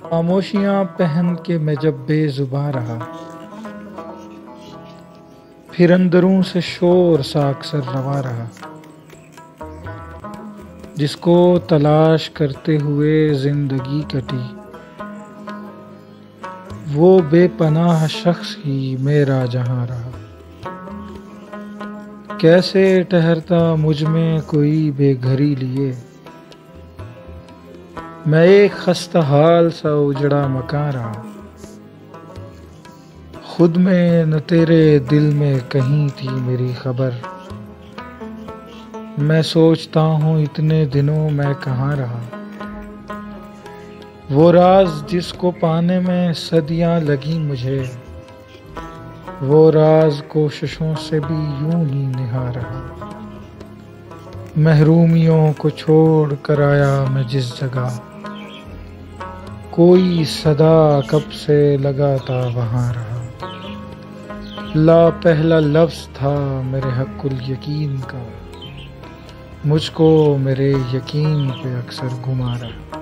खामोशियाँ पहन के मैं जब बेज़ुबां रहा, फिर अंदरों से शोर सा अक्सर रवा रहा। जिसको तलाश करते हुए जिंदगी कटी, वो बेपनाह शख्स ही मेरा जहां रहा। कैसे ठहरता मुझ में कोई बेघरी लिए, मैं एक खस्ता हाल सा उजड़ा मकान रहा। खुद में न तेरे दिल में कहीं थी मेरी खबर, मैं सोचता हूँ इतने दिनों मैं कहाँ रहा। वो राज जिसको पाने में सदियां लगी मुझे, वो राज कोशिशों से भी यूं ही निहा रहा। महरूमियों को छोड़ कर आया मैं जिस जगह, कोई सदा कब से लगा था वहां रहा। ला पहला लफ्ज था मेरे हक़ुल यकीन का, मुझको मेरे यकीन पे अक्सर घुमा रहा।